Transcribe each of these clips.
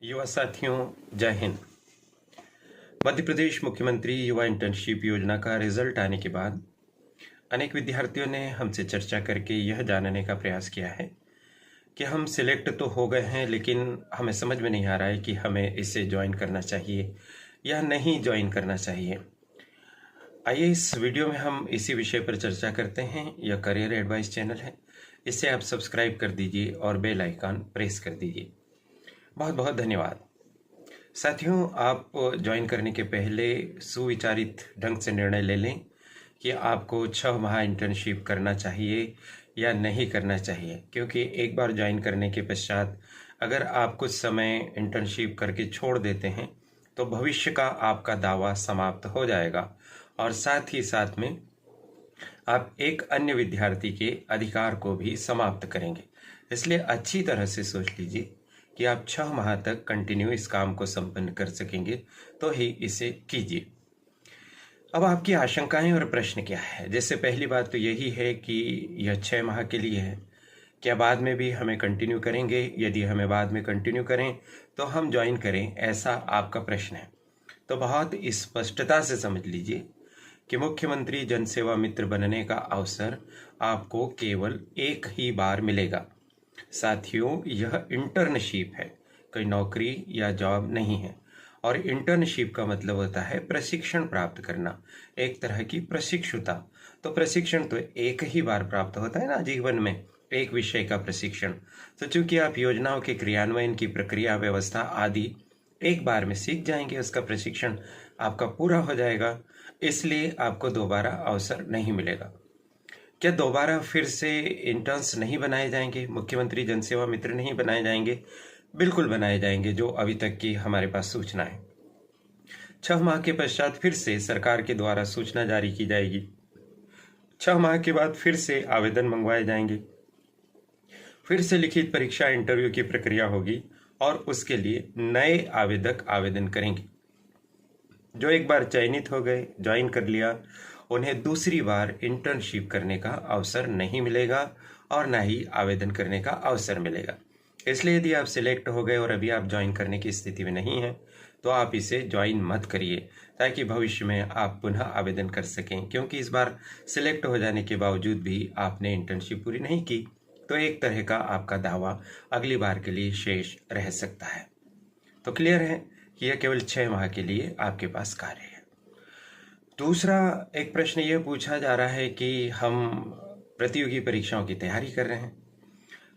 युवा साथियों, जय हिंद। मध्य प्रदेश मुख्यमंत्री युवा इंटर्नशिप योजना का रिजल्ट आने के बाद अनेक विद्यार्थियों ने हमसे चर्चा करके यह जानने का प्रयास किया है कि हम सिलेक्ट तो हो गए हैं, लेकिन हमें समझ में नहीं आ रहा है कि हमें इसे ज्वाइन करना चाहिए या नहीं ज्वाइन करना चाहिए। आइए इस वीडियो में हम इसी विषय पर चर्चा करते हैं। यह करियर एडवाइस चैनल है, इसे आप सब्सक्राइब कर दीजिए और बेल आइकन प्रेस कर दीजिए। बहुत बहुत धन्यवाद। साथियों, आप ज्वाइन करने के पहले सुविचारित ढंग से निर्णय ले लें कि आपको 6 माह इंटर्नशिप करना चाहिए या नहीं करना चाहिए, क्योंकि एक बार ज्वाइन करने के पश्चात अगर आप कुछ समय इंटर्नशिप करके छोड़ देते हैं तो भविष्य का आपका दावा समाप्त हो जाएगा और साथ ही साथ में आप एक अन्य विद्यार्थी के अधिकार को भी समाप्त करेंगे। इसलिए अच्छी तरह से सोच लीजिए कि आप 6 माह तक कंटिन्यू इस काम को संपन्न कर सकेंगे तो ही इसे कीजिए। अब आपकी आशंकाएं और प्रश्न क्या है? जैसे पहली बात तो यही है कि यह 6 माह के लिए है, क्या बाद में भी हमें कंटिन्यू करेंगे? यदि हमें बाद में कंटिन्यू करें तो हम ज्वाइन करें, ऐसा आपका प्रश्न है। तो बहुत स्पष्टता से समझ लीजिए कि मुख्यमंत्री जनसेवा मित्र बनने का अवसर आपको केवल एक ही बार मिलेगा। साथियों, यह इंटर्नशिप है, कोई नौकरी या जॉब नहीं है। और इंटर्नशिप का मतलब होता है प्रशिक्षण प्राप्त करना, एक तरह की प्रशिक्षुता। तो प्रशिक्षण तो एक ही बार प्राप्त होता है ना जीवन में, एक विषय का प्रशिक्षण। तो चूंकि आप योजनाओं के क्रियान्वयन की प्रक्रिया, व्यवस्था आदि एक बार में सीख जाएंगे, उसका प्रशिक्षण आपका पूरा हो जाएगा, इसलिए आपको दोबारा अवसर नहीं मिलेगा। क्या दोबारा फिर से इंटर्न्स नहीं बनाए जाएंगे? मुख्यमंत्री जनसेवा मित्र नहीं बनाए जाएंगे? बिल्कुल बनाए जाएंगे, जो अभी तक की हमारे पास सूचना है। 6 माह के पश्चात फिर से सरकार के द्वारा सूचना जारी की जाएगी। 6 माह के बाद फिर से आवेदन मंगवाए जाएंगे, फिर से लिखित परीक्षा, इंटरव्यू की प्रक्रिया होगी और उसके लिए नए आवेदक आवेदन करेंगे। जो एक बार चयनित हो गए, ज्वाइन कर लिया, उन्हें दूसरी बार इंटर्नशिप करने का अवसर नहीं मिलेगा और ना ही आवेदन करने का अवसर मिलेगा। इसलिए यदि आप सिलेक्ट हो गए और अभी आप ज्वाइन करने की स्थिति में नहीं हैं तो आप इसे ज्वाइन मत करिए, ताकि भविष्य में आप पुनः आवेदन कर सकें। क्योंकि इस बार सिलेक्ट हो जाने के बावजूद भी आपने इंटर्नशिप पूरी नहीं की तो एक तरह का आपका दावा अगली बार के लिए शेष रह सकता है। तो क्लियर है कि यह केवल 6 माह के लिए आपके पास कार्य है। दूसरा एक प्रश्न यह पूछा जा रहा है कि हम प्रतियोगी परीक्षाओं की तैयारी कर रहे हैं,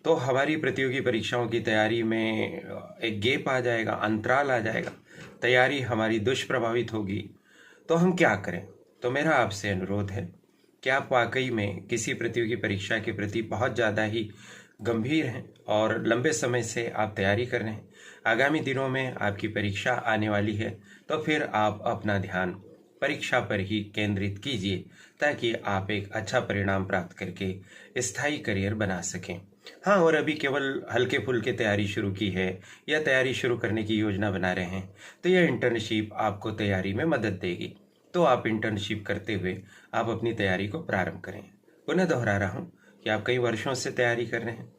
तो हमारी प्रतियोगी परीक्षाओं की तैयारी में एक गैप आ जाएगा, अंतराल आ जाएगा, तैयारी हमारी दुष्प्रभावित होगी, तो हम क्या करें? तो मेरा आपसे अनुरोध है कि आप वाकई में किसी प्रतियोगी परीक्षा के प्रति बहुत ज़्यादा ही गंभीर हैं और लंबे समय से आप तैयारी कर रहे हैं, आगामी दिनों में आपकी परीक्षा आने वाली है, तो फिर आप अपना ध्यान परीक्षा पर ही केंद्रित कीजिए, ताकि आप एक अच्छा परिणाम प्राप्त करके स्थायी करियर बना सकें। हाँ, और अभी केवल हल्के फुल्के तैयारी शुरू की है या तैयारी शुरू करने की योजना बना रहे हैं, तो यह इंटर्नशिप आपको तैयारी में मदद देगी। तो आप इंटर्नशिप करते हुए आप अपनी तैयारी को प्रारंभ करें। पुनः दोहरा रहा हूँ कि आप कई वर्षों से तैयारी कर रहे हैं,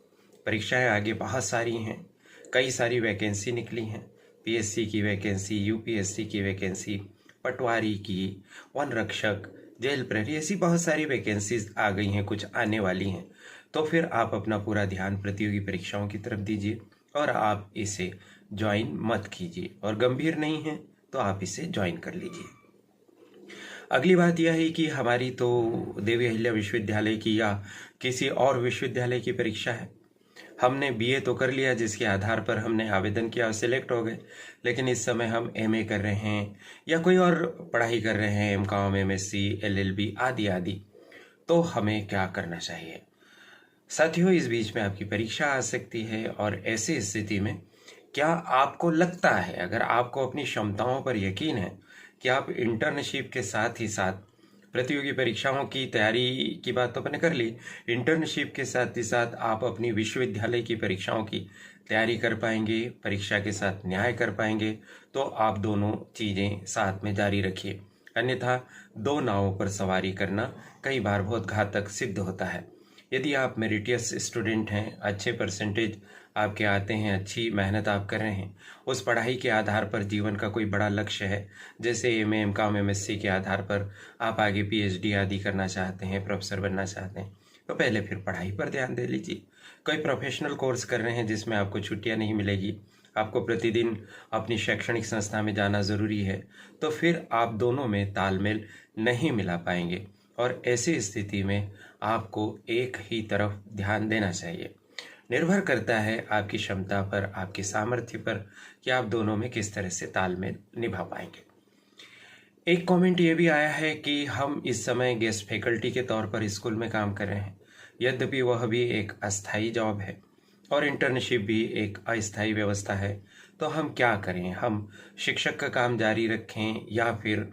परीक्षाएं आगे बहुत सारी हैं, कई सारी वैकेंसी निकली हैं, पीएससी की वैकेंसी, यूपीएससी की वैकेंसी, पटवारी की, वन रक्षक, जेल प्रहरी, ऐसी बहुत सारी वैकेंसीज आ गई हैं, कुछ आने वाली हैं। तो फिर आप अपना पूरा ध्यान प्रतियोगी परीक्षाओं की तरफ दीजिए और आप इसे ज्वाइन मत कीजिए, और गंभीर नहीं है तो आप इसे ज्वाइन कर लीजिए। अगली बात यह है कि हमारी तो देवी अहिल्या विश्वविद्यालय की या किसी और विश्वविद्यालय की परीक्षा है। हमने बीए तो कर लिया, जिसके आधार पर हमने आवेदन किया और सिलेक्ट हो गए, लेकिन इस समय हम एमए कर रहे हैं या कोई और पढ़ाई कर रहे हैं, एमकॉम, एमएससी, एलएलबी आदि आदि। तो हमें क्या करना चाहिए? साथियों, इस बीच में आपकी परीक्षा आ सकती है और ऐसी स्थिति में क्या आपको लगता है, अगर आपको अपनी क्षमताओं पर यकीन है कि आप इंटर्नशिप के साथ ही साथ प्रतियोगी परीक्षाओं की तैयारी की बात तो मैंने कर ली, इंटर्नशिप के साथ ही साथ आप अपनी विश्वविद्यालय की परीक्षाओं की तैयारी कर पाएंगे, परीक्षा के साथ न्याय कर पाएंगे, तो आप दोनों चीज़ें साथ में जारी रखिए। अन्यथा दो नावों पर सवारी करना कई बार बहुत घातक सिद्ध होता है। यदि आप मेरिटियस स्टूडेंट हैं, अच्छे परसेंटेज आपके आते हैं, अच्छी मेहनत आप कर रहे हैं, उस पढ़ाई के आधार पर जीवन का कोई बड़ा लक्ष्य है, जैसे एमए, एमकॉम, एमएससी के आधार पर आप आगे पीएचडी आदि करना चाहते हैं, प्रोफेसर बनना चाहते हैं, तो पहले फिर पढ़ाई पर ध्यान दे लीजिए। कोई प्रोफेशनल कोर्स कर रहे हैं जिसमें आपको छुट्टियां नहीं मिलेगी, आपको प्रतिदिन अपनी शैक्षणिक संस्था में जाना ज़रूरी है, तो फिर आप दोनों में तालमेल नहीं मिला पाएंगे और ऐसी स्थिति में आपको एक ही तरफ ध्यान देना चाहिए। निर्भर करता है आपकी क्षमता पर, आपकी सामर्थ्य पर कि आप दोनों में किस तरह से तालमेल निभा पाएंगे। एक कमेंट ये भी आया है कि हम इस समय गेस्ट फैकल्टी के तौर पर स्कूल में काम कर रहे हैं, यद्यपि वह भी एक अस्थायी जॉब है और इंटर्नशिप भी एक अस्थायी व्यवस्था है, तो हम क्या करें? हम शिक्षक का काम जारी रखें या फिर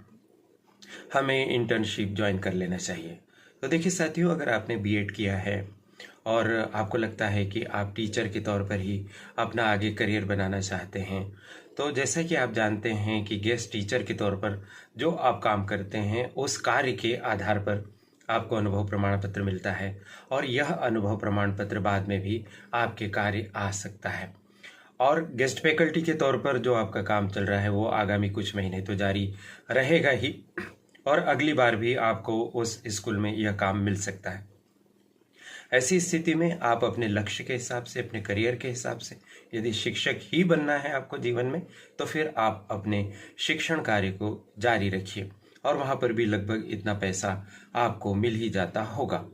हमें इंटर्नशिप ज्वाइन कर लेना चाहिए? तो देखिए साथियों, अगर आपने बीएड किया है और आपको लगता है कि आप टीचर के तौर पर ही अपना आगे करियर बनाना चाहते हैं, तो जैसा कि आप जानते हैं कि गेस्ट टीचर के तौर पर जो आप काम करते हैं उस कार्य के आधार पर आपको अनुभव प्रमाण पत्र मिलता है और यह अनुभव प्रमाण पत्र बाद में भी आपके कार्य आ सकता है। और गेस्ट फैकल्टी के तौर पर जो आपका काम चल रहा है वो आगामी कुछ महीने तो जारी रहेगा ही और अगली बार भी आपको उस स्कूल में यह काम मिल सकता है। ऐसी स्थिति में आप अपने लक्ष्य के हिसाब से, अपने करियर के हिसाब से, यदि शिक्षक ही बनना है आपको जीवन में, तो फिर आप अपने शिक्षण कार्य को जारी रखिए और वहाँ पर भी लगभग इतना पैसा आपको मिल ही जाता होगा।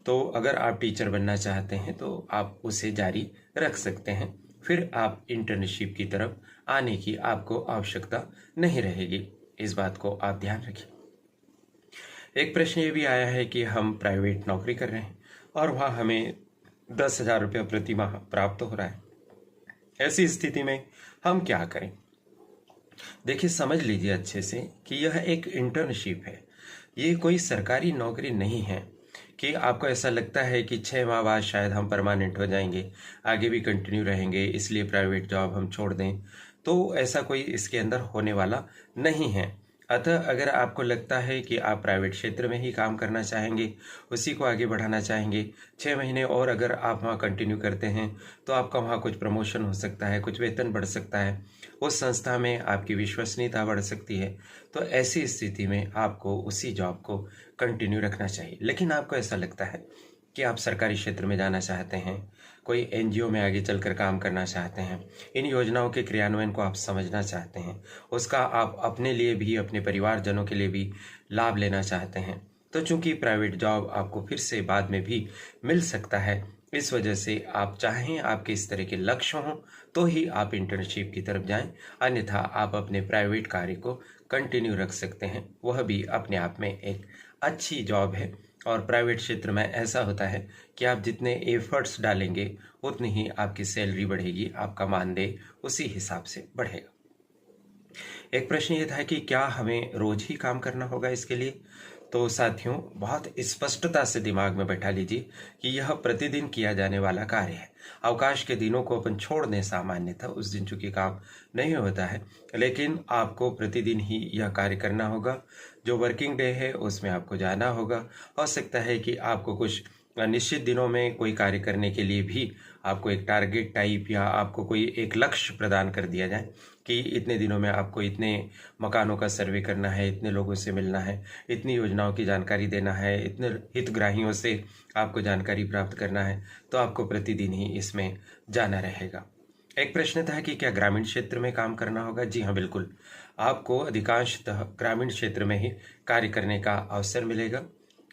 तो अगर आप टीचर बनना चाहते हैं तो आप उसे जारी रख सकते हैं, फिर आप इंटर्नशिप की तरफ आने की आपको आवश्यकता नहीं रहेगी। इस बात को आप ध्यान रखिए। एक प्रश्न ये भी आया है कि हम प्राइवेट नौकरी कर रहे हैं और वहाँ हमें 10,000 रुपये प्रति माह प्राप्त हो रहा है, ऐसी स्थिति में हम क्या करें? देखिए, समझ लीजिए अच्छे से कि यह एक इंटर्नशिप है, ये कोई सरकारी नौकरी नहीं है कि आपको ऐसा लगता है कि 6 माह बाद शायद हम परमानेंट हो जाएंगे, आगे भी कंटिन्यू रहेंगे, इसलिए प्राइवेट जॉब हम छोड़ दें। तो ऐसा कोई इसके अंदर होने वाला नहीं है। अतः अगर आपको लगता है कि आप प्राइवेट क्षेत्र में ही काम करना चाहेंगे, उसी को आगे बढ़ाना चाहेंगे, 6 महीने और अगर आप वहाँ कंटिन्यू करते हैं तो आपका वहाँ कुछ प्रमोशन हो सकता है, कुछ वेतन बढ़ सकता है, उस संस्था में आपकी विश्वसनीयता बढ़ सकती है, तो ऐसी स्थिति में आपको उसी जॉब को कंटिन्यू रखना चाहिए। लेकिन आपको ऐसा लगता है कि आप सरकारी क्षेत्र में जाना चाहते हैं, कोई एनजीओ में आगे चलकर काम करना चाहते हैं, इन योजनाओं के क्रियान्वयन को आप समझना चाहते हैं, उसका आप अपने लिए भी, अपने परिवारजनों के लिए भी लाभ लेना चाहते हैं, तो चूंकि प्राइवेट जॉब आपको फिर से बाद में भी मिल सकता है, इस वजह से आप चाहें आपके इस तरह के लक्ष्य हों तो ही आप इंटर्नशिप की तरफ जाएं, अन्यथा आप अपने प्राइवेट कार्य को कंटिन्यू रख सकते हैं। वह भी अपने आप में एक अच्छी जॉब है और प्राइवेट क्षेत्र में ऐसा होता है कि आप जितने एफर्ट्स डालेंगे उतनी ही आपकी सैलरी बढ़ेगी, आपका मानदेय उसी हिसाब से बढ़ेगा। एक प्रश्न ये था कि क्या हमें रोज ही काम करना होगा इसके लिए? तो साथियों, बहुत स्पष्टता से दिमाग में बैठा लीजिए कि यह प्रतिदिन किया जाने वाला कार्य है। अवकाश के दिनों को अपन छोड़ दें, सामान्य था उस दिन चूंकि काम नहीं होता है, लेकिन आपको प्रतिदिन ही यह कार्य करना होगा। जो वर्किंग डे है उसमें आपको जाना होगा। हो सकता है कि आपको कुछ निश्चित दिनों में कोई कार्य करने के लिए भी आपको एक टारगेट टाइप या आपको कोई एक लक्ष्य प्रदान कर दिया जाए कि इतने दिनों में आपको इतने मकानों का सर्वे करना है, इतने लोगों से मिलना है, इतनी योजनाओं की जानकारी देना है, इतने हितग्राहियों से आपको जानकारी प्राप्त करना है, तो आपको प्रतिदिन ही इसमें जाना रहेगा। एक प्रश्न था कि क्या ग्रामीण क्षेत्र में काम करना होगा? जी हाँ, बिल्कुल। आपको अधिकांशतः ग्रामीण क्षेत्र में ही कार्य करने का अवसर मिलेगा।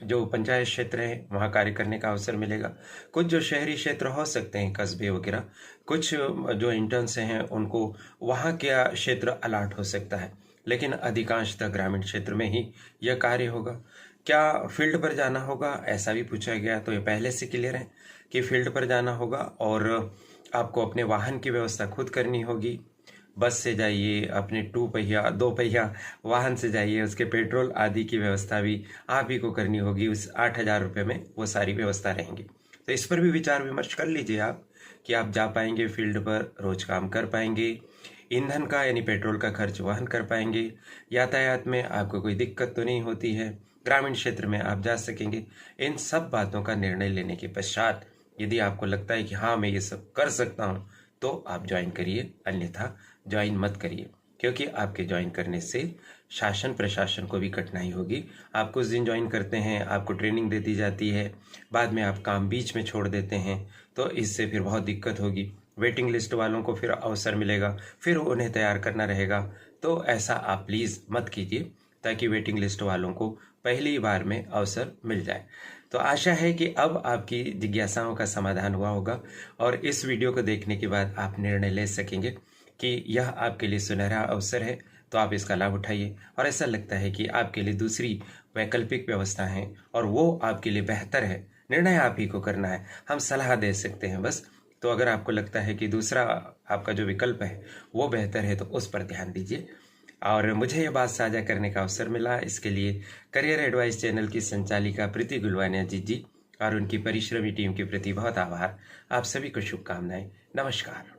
जो पंचायत क्षेत्र है वहाँ कार्य करने का अवसर मिलेगा। कुछ जो शहरी क्षेत्र हो सकते हैं, कस्बे वगैरह, कुछ जो इंटर्न्स हैं उनको वहाँ का क्षेत्र अलाट हो सकता है, लेकिन अधिकांशतः ग्रामीण क्षेत्र में ही यह कार्य होगा। क्या फील्ड पर जाना होगा, ऐसा भी पूछा गया, तो ये पहले से क्लियर है कि फील्ड पर जाना होगा और आपको अपने वाहन की व्यवस्था खुद करनी होगी। बस से जाइए, अपने 2 पहिया 2 पहिया वाहन से जाइए, उसके पेट्रोल आदि की व्यवस्था भी आप ही को करनी होगी। उस 8,000 रुपये में वो सारी व्यवस्था रहेंगी। तो इस पर भी विचार विमर्श कर लीजिए आप कि आप जा पाएंगे फील्ड पर, रोज काम कर पाएंगे, ईंधन का यानी पेट्रोल का खर्च वहन कर पाएंगे, यातायात में आपको कोई दिक्कत तो नहीं होती है, ग्रामीण क्षेत्र में आप जा सकेंगे। इन सब बातों का निर्णय लेने के पश्चात यदि आपको लगता है कि हाँ मैं ये सब कर सकता हूँ तो आप ज्वाइन करिए, अन्यथा ज्वाइन मत करिए, क्योंकि आपके ज्वाइन करने से शासन प्रशासन को भी कठिनाई होगी। आप कुछ दिन ज्वाइन करते हैं, आपको ट्रेनिंग दे दी जाती है, बाद में आप काम बीच में छोड़ देते हैं, तो इससे फिर बहुत दिक्कत होगी। वेटिंग लिस्ट वालों को फिर अवसर मिलेगा, फिर उन्हें तैयार करना रहेगा। तो ऐसा आप प्लीज़ मत कीजिए, ताकि वेटिंग लिस्ट वालों को पहली बार में अवसर मिल जाए। तो आशा है कि अब आपकी जिज्ञासाओं का समाधान हुआ होगा और इस वीडियो को देखने के बाद आप निर्णय ले सकेंगे कि यह आपके लिए सुनहरा अवसर है, तो आप इसका लाभ उठाइए। और ऐसा लगता है कि आपके लिए दूसरी वैकल्पिक व्यवस्था है और वो आपके लिए बेहतर है, निर्णय आप ही को करना है, हम सलाह दे सकते हैं बस। तो अगर आपको लगता है कि दूसरा आपका जो विकल्प है वो बेहतर है, तो उस पर ध्यान दीजिए। और मुझे ये बात साझा करने का अवसर मिला, इसके लिए करियर एडवाइस चैनल की संचालिका प्रीति गुलवानिया जी और उनकी परिश्रमी टीम के प्रति बहुत आभार। आप सभी को शुभकामनाएं। नमस्कार।